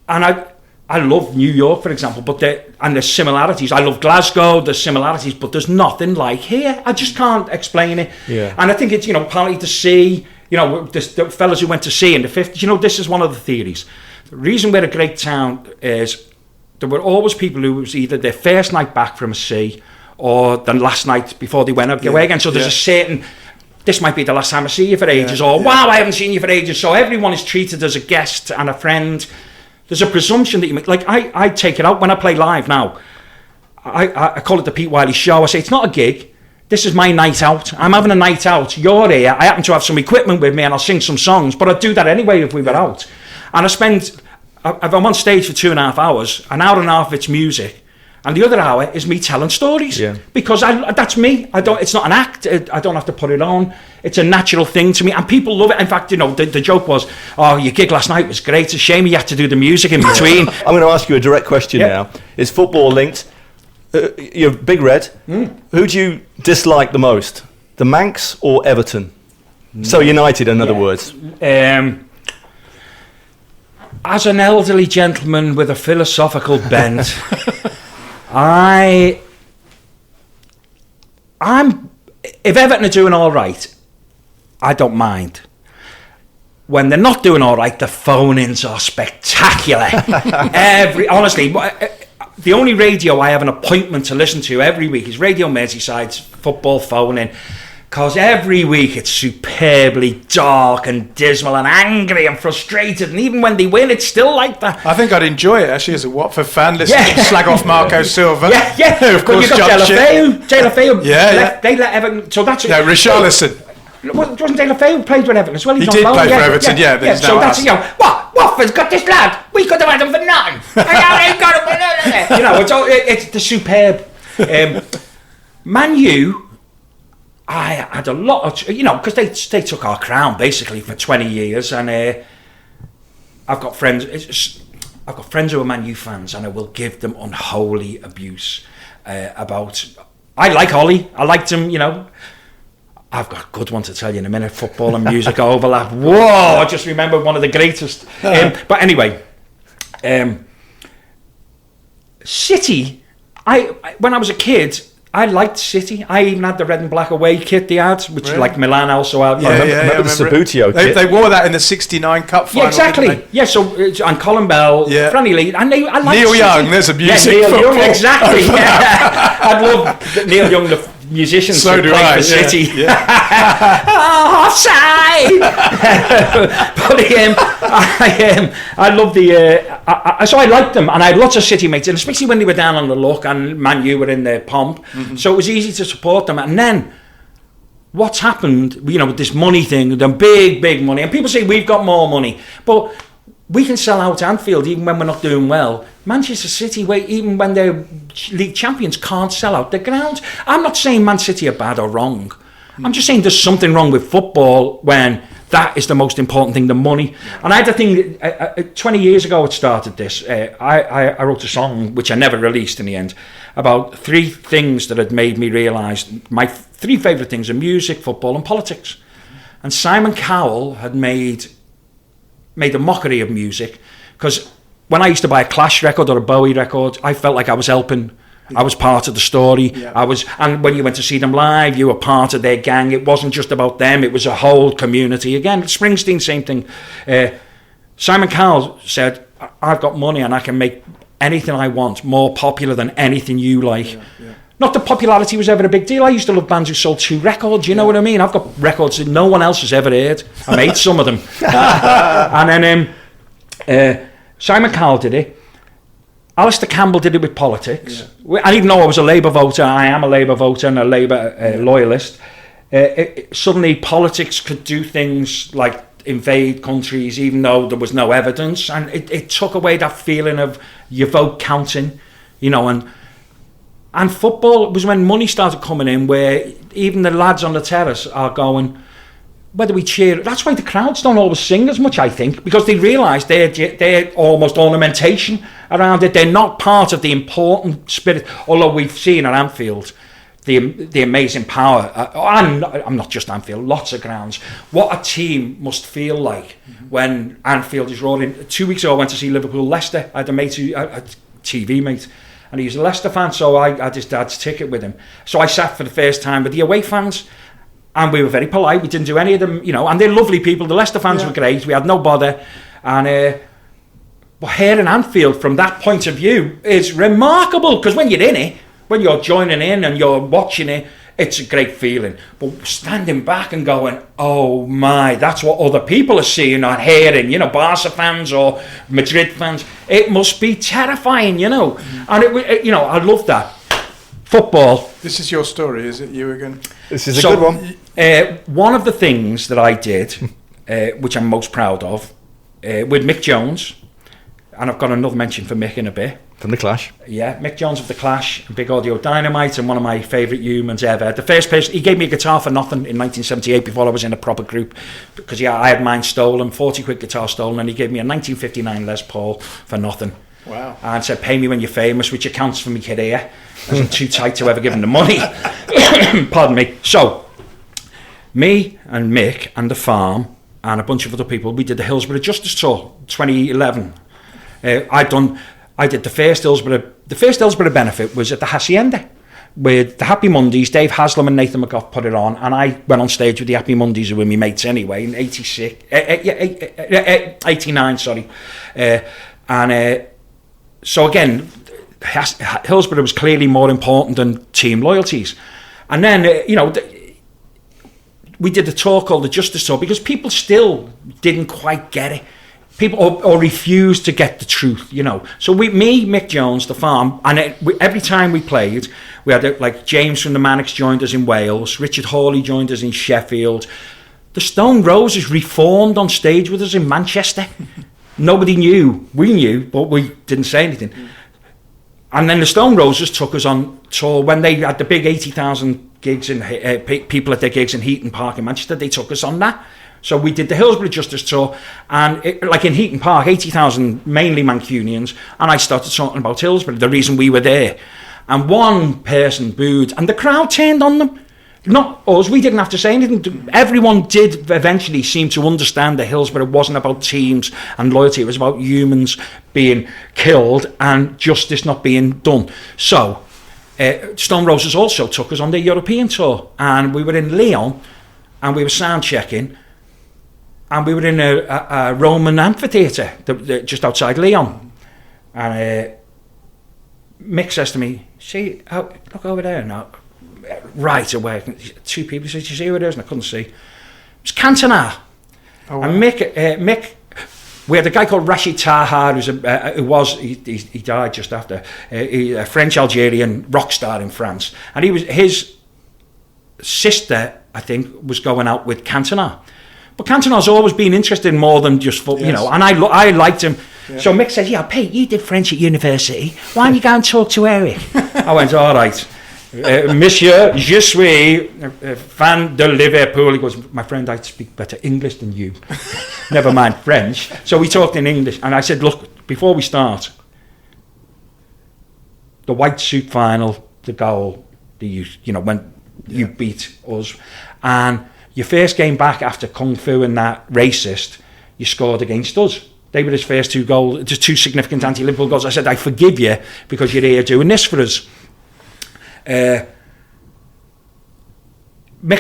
and I love New York, for example, and there's similarities. I love Glasgow, there's similarities, but there's nothing like here. I just can't explain it. Yeah. And I think it's, partly the sea, the fellas who went to sea in the 50s, this is one of the theories. The reason we're a great town is there were always people who was either their first night back from a sea or the last night before they went away again. So there's a certain, this might be the last time I see you for ages, or wow, I haven't seen you for ages. So everyone is treated as a guest and a friend. There's a presumption that you make. Like, I take it out when I play live now. I call it the Pete Wylie show. I say, it's not a gig. This is my night out. I'm having a night out. You're here. I happen to have some equipment with me and I'll sing some songs, but I'd do that anyway if we were out. And if I'm on stage for 2.5 hours, an hour and a half of it's music, and the other hour is me telling stories. Yeah. Because that's me. It's not an act. I don't have to put it on. It's a natural thing to me, and people love it. In fact, the joke was, "Oh, your gig last night was great. It's a shame you had to do the music in between." I'm going to ask you a direct question now. Is football linked? You're Big Red. Who do you dislike the most? The Manx or Everton? So United, in other words. As an elderly gentleman with a philosophical bent, if Everton are doing all right, I don't mind. When they're not doing all right, the phone-ins are spectacular. Honestly, the only radio I have an appointment to listen to every week is Radio Merseyside's football phone-in. Because every week it's superbly dark and dismal and angry and frustrated, and even when they win, it's still like that. I think I'd enjoy it actually as a Watford fan, listening to slag off Marco Silva. Yeah. Of course, you've got Delafeu. They let Everton. So that's Richarlison. Wasn't Delafeu who played with Everton as well? He did play for Everton. Yeah. So that's Watford's got this lad. We could have had him for nothing. It's the superb. Man U. I had a lot of, because they took our crown basically for 20 years, and I've got friends who are Man U fans, and I will give them unholy abuse about. I like Ollie. I liked him. I've got a good one to tell you in a minute. Football and music overlap. Whoa! I just remembered one of the greatest. But anyway, City. When I was a kid, I liked City. I even had the red and black away kit they had, which like Milan also had. I remember the Sabutio kit. They wore that in the '69 Cup final. Yeah, exactly. Yeah, so and Colin Bell, Franny Lee, and I liked Neil City. Young. There's a music. Neil football. Young, exactly. Yeah. I'd love Neil Young, the musician, so to do play I. for City. Yeah. But I love the. So I liked them, and I had lots of City mates, and especially when they were down on the luck, and Man U were in their pomp, so it was easy to support them. And then what's happened, with this money thing, the big money, and people say we've got more money, but we can sell out Anfield even when we're not doing well. Manchester City, even when they're league champions, can't sell out their grounds. I'm not saying Man City are bad or wrong. I'm just saying there's something wrong with football when that is the most important thing, the money. And I had a thing, 20 years ago it started this. I wrote a song, which I never released in the end, about 3 things that had made me realise my 3 favourite things are music, football and politics. And Simon Cowell had made a mockery of music, because when I used to buy a Clash record or a Bowie record, I felt like I was helping. I was part of the story. And when you went to see them live, you were part of their gang. It wasn't just about them, it was a whole community. Again, Springsteen, same thing. Simon Cowell said, I've got money and I can make anything I want more popular than anything you like. Not that popularity was ever a big deal. I used to love bands who sold 2 records, you know what I mean? I've got records that no one else has ever heard. I made some of them. And then Simon Cowell did it. Alistair Campbell did it with politics. And even though I was a Labour voter, I am a Labour voter and a Labour loyalist, suddenly politics could do things like invade countries even though there was no evidence, and it took away that feeling of your vote counting, and football was when money started coming in, where even the lads on the terrace are going, whether we cheer, that's why the crowds don't always sing as much, I think, because they realise they're almost ornamentation around it. They're not part of the important spirit, although we've seen at Anfield the amazing power, and I'm not just Anfield, lots of grounds, what a team must feel like when Anfield is roaring. 2 weeks ago I went to see Liverpool Leicester. I had a TV mate, and he was a Leicester fan, so I had his dad's ticket with him. So I sat for the first time with the away fans, and we were very polite. We didn't do any of them, and they're lovely people. The Leicester fans were great. We had no bother. And but here in Anfield, from that point of view, is remarkable, because when you're in it, when you're joining in and you're watching it, it's a great feeling. But standing back and going, oh my, that's what other people are seeing or hearing, you know, Barca fans or Madrid fans. It must be terrifying, you know. And it, you know, I love that. Football. This is your story, is it? You again? This is a good one. One of the things that I did, which I'm most proud of, with Mick Jones, and I've got another mention for Mick in a bit. From The Clash. Yeah, Mick Jones of The Clash, Big Audio Dynamite, and one of my favourite humans ever. The first person, he gave me a guitar for nothing in 1978 before I was in a proper group, because I had mine stolen, 40 quid guitar stolen, and he gave me a 1959 Les Paul for nothing. Wow. And said, pay me when you're famous, which accounts for me career. I wasn't too tight to ever give him the money. Pardon me. So, me and Mick and the farm and a bunch of other people, we did the Hillsborough Justice Tour 2011. I did the first Hillsborough benefit was at the Hacienda with the Happy Mondays. Dave Haslam and Nathan McGough put it on, and I went on stage with the Happy Mondays, who were my mates anyway, in 89, sorry. So again, Hillsborough was clearly more important than team loyalties. And then, you know, we did a tour called the Justice Tour because people still didn't quite get it. People or refused to get the truth, you know. So me, Mick Jones, the farm, and every time we played, we had like James from the Manics joined us in Wales, Richard Hawley joined us in Sheffield. The Stone Roses reformed on stage with us in Manchester. Nobody knew. We knew, but we didn't say anything. And then the Stone Roses took us on tour when they had the big 80,000 gigs in people at their gigs in Heaton Park in Manchester. They took us on that. So we did the Hillsborough Justice Tour, and like in Heaton Park, 80,000, mainly Mancunians, and I started talking about Hillsborough, the reason we were there. And one person booed, and the crowd turned on them. Not us, we didn't have to say anything. Everyone did eventually seem to understand that Hillsborough wasn't about teams and loyalty, it was about humans being killed and justice not being done. So, Stone Roses also took us on their European tour, and we were in Lyon, and we were sound checking, and we were in a Roman amphitheatre just outside Lyon. And Mick says to me, see, look over there now. Right away, two people said, you see who it is? And I couldn't see. It was Cantona. Oh, wow. And Mick, we had a guy called Rashid Taha, he died just after, a French-Algerian rock star in France. And his sister, I think, was going out with Cantona. But Cantona's always been interested in more than just football, you know, and I liked him. Yeah. So Mick said, yeah, Pete, you did French at university. Why don't you go and talk to Eric? I went, all right. Monsieur, je suis fan de Liverpool. He goes, my friend, I speak better English than you. Never mind French. So we talked in English, and I said, look, before we start, the white suit final, the goal, when you beat us, and your first game back after Kung Fu and that racist, you scored against us. They were his first two goals, just two significant anti-Liverpool goals. I said, I forgive you because you're here doing this for us. Mick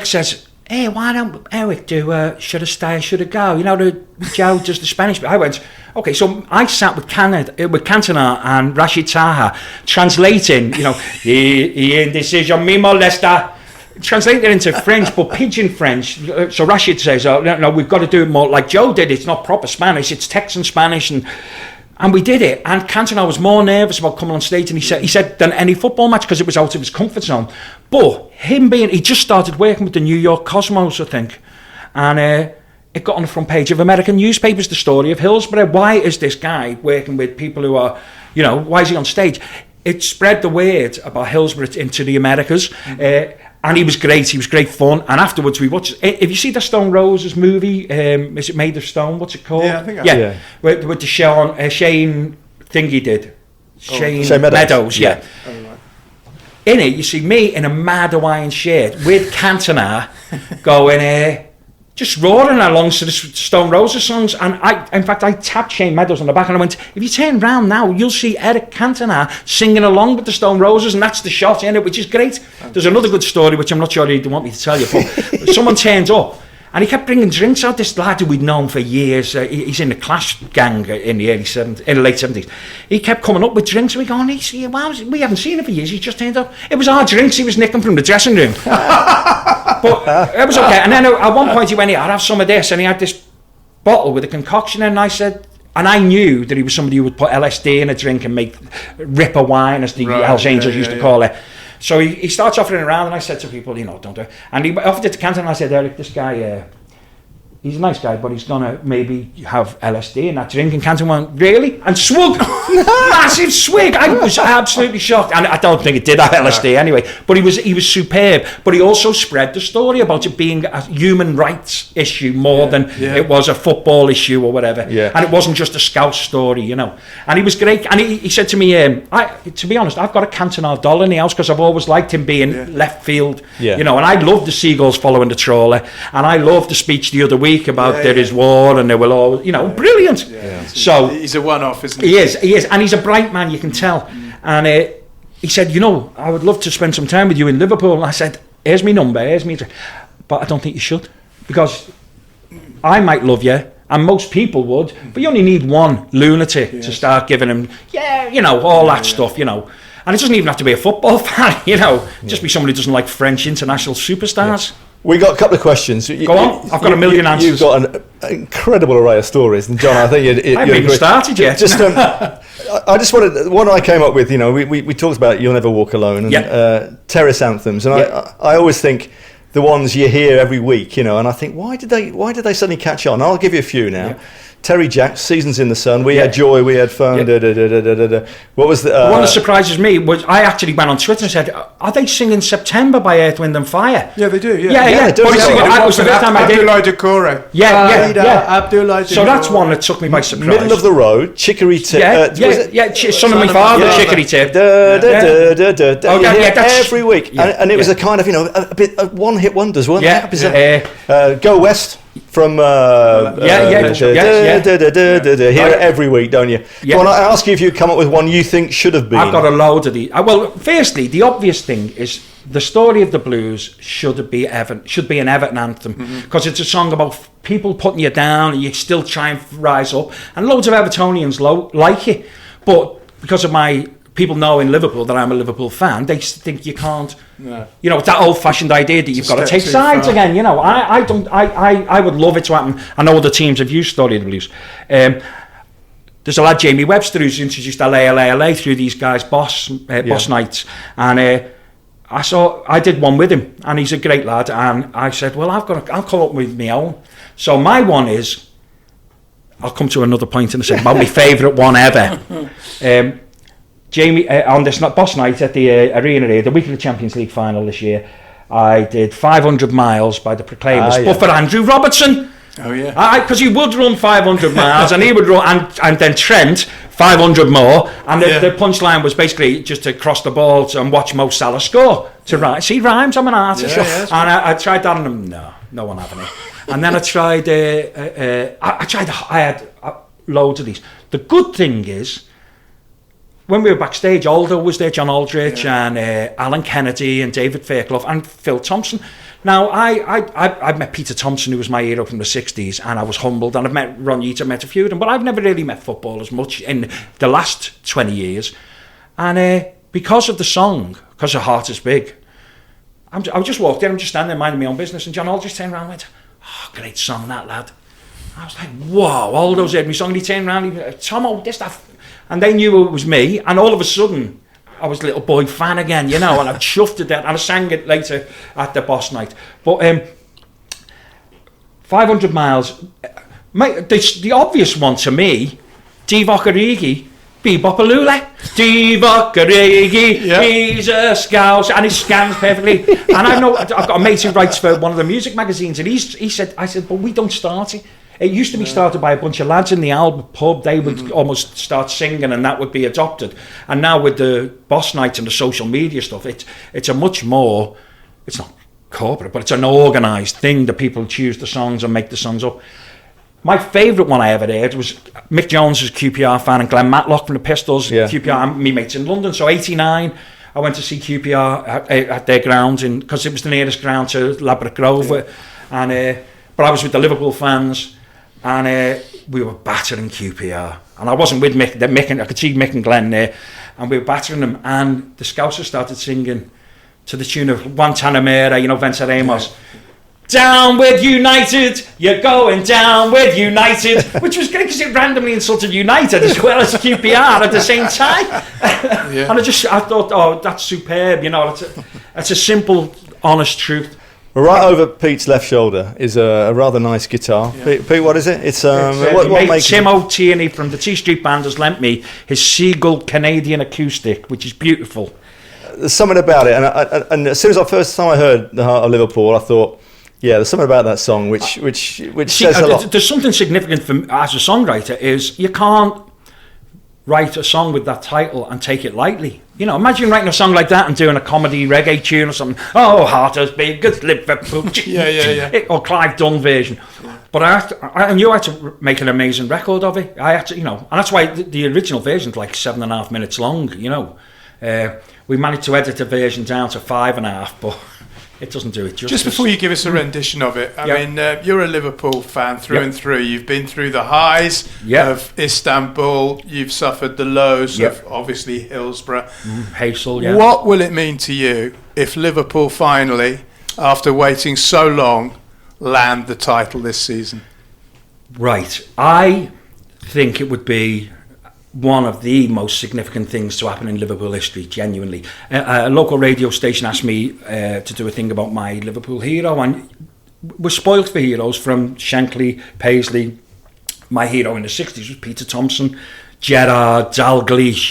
says, hey, why don't Eric do Should I Stay or Should I Go? You know, Joe does the Spanish bit. I went, okay, so I sat with Cantona and Rashid Taha translating, you know, y indecision me molesta, translating it into French, but pidgin French. So Rashid says, oh, no, we've got to do it more like Joe did. It's not proper Spanish, it's Texan Spanish, and we did it. And Cantona was more nervous about coming on stage, and he said than any football match, because it was out of his comfort zone. But he just started working with the New York Cosmos, I think, and it got on the front page of American newspapers, the story of Hillsborough. Why is this guy working with people who are, you know, why is he on stage? It spread the word about Hillsborough into the Americas. And he was great fun. And afterwards we watched, if you see the Stone Roses movie, is it Made of Stone, what's it called? Yeah, I think I yeah. With the Shane thing he did. Shane Meadows, yeah. Oh, right. In it, you see me in a mad Hawaiian shirt with Cantona going, just roaring along to the Stone Roses songs. And in fact, I tapped Shane Meadows on the back and I went, if you turn round now, you'll see Eric Cantona singing along with the Stone Roses, and that's the shot in it, which is great. There's another good story, which I'm not sure you want me to tell you, but someone turns up And he kept bringing drinks out. This lad who we'd known for years, he's in the Clash gang in the late 70s. He kept coming up with drinks. We going, we haven't seen him for years. He's just turned up. It was our drinks he was nicking from the dressing room. But it was okay. And then at one point he went, I'll have some of this. And he had this bottle with a concoction in, and I said, and I knew that he was somebody who would put LSD in a drink and make ripper wine, as the Hells Angels used to call it. So he starts offering it around, and I said to people, don't do it. And he offered it to Canton, and I said, Eric, this guy, he's a nice guy, but he's going to maybe have LSD in that drink. And Canton went, really? And swig, massive swig. I was absolutely shocked. And I don't think it did have LSD anyway, but he was superb. But he also spread the story about it being a human rights issue more than it was a football issue or whatever. Yeah. And it wasn't just a Scouse story, And he was great. And he said to me, to be honest, I've got a Cantona doll in the house because I've always liked him being left field. Yeah. And I loved the Seagulls following the trawler. And I loved the speech the other week about there is war and there will always, brilliant. Yeah. So he's a one-off, isn't he? He is, and he's a bright man, you can tell. And he said, I would love to spend some time with you in Liverpool. And I said, here's my number, but I don't think you should, because I might love you, and most people would, but you only need one lunatic to start giving him, all that stuff, And it doesn't even have to be a football fan, just be somebody who doesn't like French international superstars. Yeah. We got a couple of questions. Go on. I've got a million answers. You've got an incredible array of stories, and John, I think I haven't even started yet. I just wanted one I came up with. We talked about "You'll Never Walk Alone" and terrace anthems, and I always think the ones you hear every week, and I think why did they suddenly catch on? I'll give you a few now. Yeah. Terry Jacks, Seasons in the Sun. We had joy, we had fun. What was the one that surprises me was I actually went on Twitter and said, "Are they singing September by Earth, Wind and Fire?" Yeah, they do. Yeah. That was the first time I did. Abdullah Yeah. So that's one that took me by surprise. Middle of the Road, Chicory Tip. Son of my father, Chicory Tip. Every week, and it was a kind of a bit one-hit wonders, weren't they? Go West. From hear it every week, don't you? Yeah. Well, I ask you if you come up with one you think should have been. I've got a load of these. Well, firstly, the obvious thing is the story of the blues should be an Everton anthem, because it's a song about people putting you down and you still try and rise up, and loads of Evertonians like it, but because of people know in Liverpool that I'm a Liverpool fan, they think you can't. No. It's that old-fashioned idea that you've got to take sides again. I don't. I would love it to happen. I know other teams have used Story of the Blues. There's a lad, Jamie Webster, who's introduced LA through these guys' boss nights, and I did one with him, and he's a great lad. And I said, well, I'll come up with my own. So my one is, I'll come to another point in a second, about my favourite one ever. Jamie, on this boss night at the arena here, the week of the Champions League final this year, I did 500 miles by the Proclaimers, but for Andrew Robertson. Oh yeah. Because he would run 500 miles, and he would run, and then Trent 500 more, and the punchline was basically just to cross the ball and watch Mo Salah score. See, rhymes. I'm an artist, and I tried that, and no one having it. And then I tried. I had loads of these. The good thing is, when we were backstage, Aldo was there, John Aldrich, and Alan Kennedy, and David Fairclough, and Phil Thompson. Now, I met Peter Thompson, who was my hero from the 60s, and I was humbled, and I've met Ron Yeater, met a few of them, but I've never really met footballers much in the last 20 years. And because of the song, because her heart is big, I just walked in, I'm just standing there minding my own business, and John Aldrich turned around and went, "Oh, great song, that lad." I was like, "Whoa, Aldo's heard my song," and he turned around, and he went, "Tomo, this, that." And they knew it was me, and all of a sudden, I was a little boy fan again, and I chuffed it down, and I sang it later at the boss night. But 500 miles, the obvious one to me, Divock Origi, Bebopalula, Divock Origi, he's a Scouse, and he scans perfectly. And I've got a mate who writes for one of the music magazines, and he said, but we don't start it. It used to be started by a bunch of lads in the Albert pub. They would almost start singing, and that would be adopted. And now with the boss nights and the social media stuff, it's a much more, it's not corporate, but it's an organised thing that people choose the songs and make the songs up. My favourite one I ever heard was Mick Jones was a QPR fan, and Glenn Matlock from the Pistols, QPR, and me mates in London. So 89, I went to see QPR at their grounds, because it was the nearest ground to Ladbroke Grove. And but I was with the Liverpool fans, and we were battering QPR. And I wasn't with Mick and I could see Mick and Glenn there, and we were battering them. And the Scousers started singing to the tune of Guantanamera, Venceremos. Down with United, you're going down with United, which was great because it randomly insulted United as well as QPR at the same time. Yeah. And I thought, oh, that's superb, it's a simple, honest truth. Right over Pete's left shoulder is a rather nice guitar. Yeah. Pete, what is it? It's what makes Tim O'Tierney from the T Street Band has lent me his Seagull Canadian acoustic, which is beautiful. There's something about it, and as soon as first time I heard The Heart of Liverpool, I thought, yeah, there's something about that song which says a lot. There's something significant for as a songwriter is you can't write a song with that title and take it lightly. Imagine writing a song like that and doing a comedy reggae tune or something. Oh, heart as big as Liverpool. Yeah. Or Clive Dunn version. Yeah. But I knew I had to make an amazing record of it. I had to, and that's why the original version's like 7.5 minutes long. We managed to edit the version down to 5.5, but it doesn't do it justice. Just before you give us a rendition of it, I mean, you're a Liverpool fan through and through. You've been through the highs of Istanbul. You've suffered the lows of, obviously, Hillsborough. Hazel, What will it mean to you if Liverpool finally, after waiting so long, land the title this season? Right. I think it would be one of the most significant things to happen in Liverpool history, genuinely. A local radio station asked me to do a thing about my Liverpool hero, and we're spoilt for heroes from Shankly, Paisley. My hero in the 60s was Peter Thompson, Gerrard, Dalglish,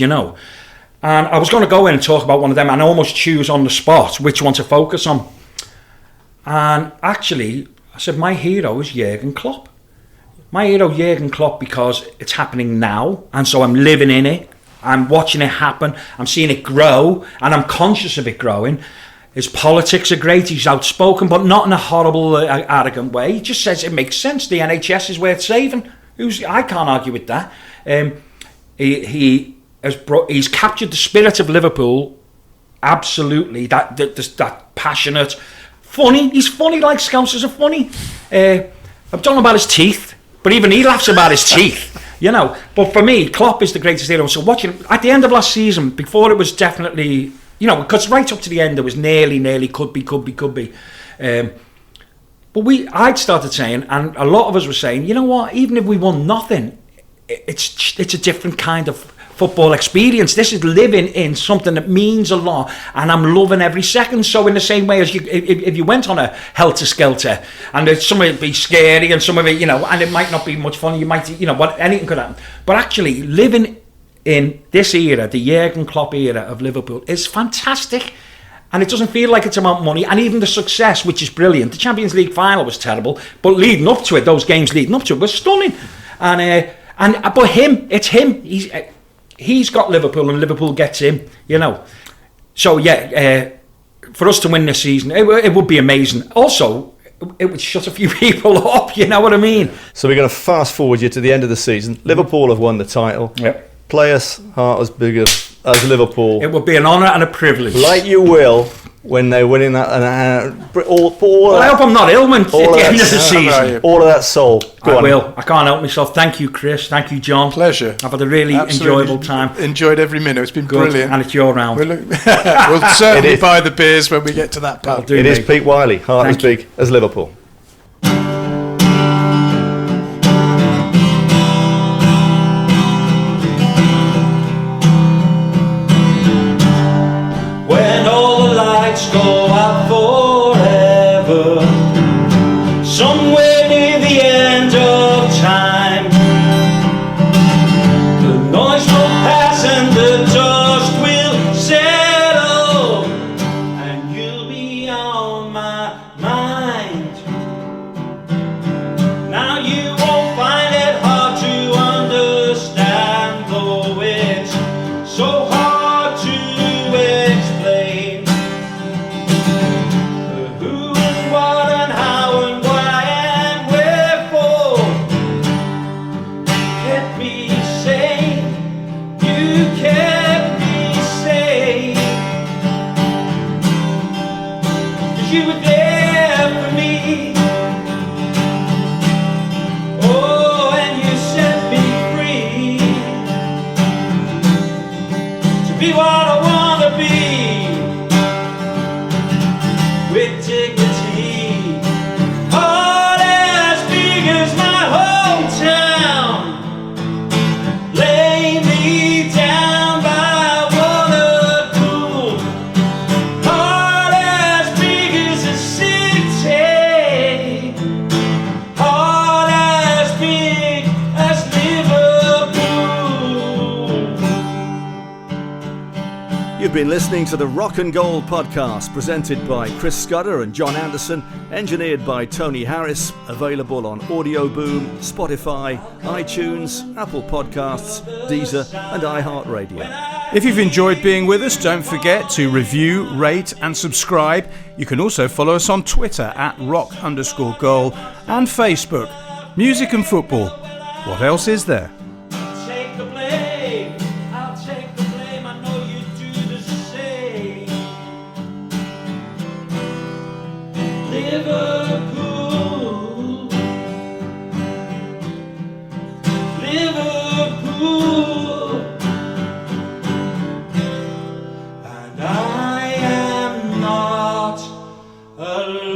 And I was going to go in and talk about one of them and almost choose on the spot which one to focus on. And actually, I said, my hero is Jurgen Klopp. My hero, Jurgen Klopp, because it's happening now, and so I'm living in it. I'm watching it happen. I'm seeing it grow, and I'm conscious of it growing. His politics are great. He's outspoken, but not in a horrible, arrogant way. He just says it makes sense. The NHS is worth saving. I can't argue with that. He's captured the spirit of Liverpool. Absolutely, that passionate, funny. He's funny like Scousers are funny. I'm talking about his teeth. But even he laughs about his teeth, But for me, Klopp is the greatest hero. So watching at the end of last season, before it was definitely, because right up to the end there was nearly could be. But I'd started saying, and a lot of us were saying, you know what? Even if we won nothing, it's a different kind of football experience. This is living in something that means a lot, and I'm loving every second. So in the same way as if you went on a helter-skelter, and some of it be scary, and some of it, and it might not be much fun, you might, anything could happen. But actually, living in this era, the Jurgen Klopp era of Liverpool, is fantastic. And it doesn't feel like it's about money, and even the success, which is brilliant. The Champions League final was terrible, but leading up to it, those games leading up to it were stunning. But it's him. He's got Liverpool, and Liverpool gets him, So, for us to win this season, it would be amazing. Also, it would shut a few people up, you know what I mean? So we're going to fast forward you to the end of the season. Liverpool have won the title. Yep. Play us heart as big as Liverpool. It would be an honour and a privilege. Like you will when they're winning that. I hope I'm not ailment at the end of the season. All of that soul. I will. I can't help myself. Thank you, Chris. Thank you, John. Pleasure. I've had a really enjoyable time. Enjoyed every minute. It's been brilliant. And it's your round. We'll certainly buy the beers when we get to that pub. It is Pete Wylie, heart as big as Liverpool. Go out forever, somewhere near the end of time. The noise will pass and the dust will settle, and you'll be on my mind. Now you won't find it hard to understand, though it's so hard to explain. what I wanna be, with dignity. Heart as big as my hometown. Lay me down by water cool. Heart as big as a city. Heart as big as Liverpool. You've been listening to the Rock and Gold podcast, presented by Chris Skudder and John Anderson, engineered by Tony Harris, available on Audio Boom, Spotify, iTunes, Apple Podcasts, Deezer and iHeartRadio. If you've enjoyed being with us, don't forget to review, rate and subscribe. You can also follow us on Twitter at rock_goal and Facebook. Music and football. What else is there? Take the blame, I'll take the blame, I know you do the same. Liverpool, Liverpool, and I am not alone.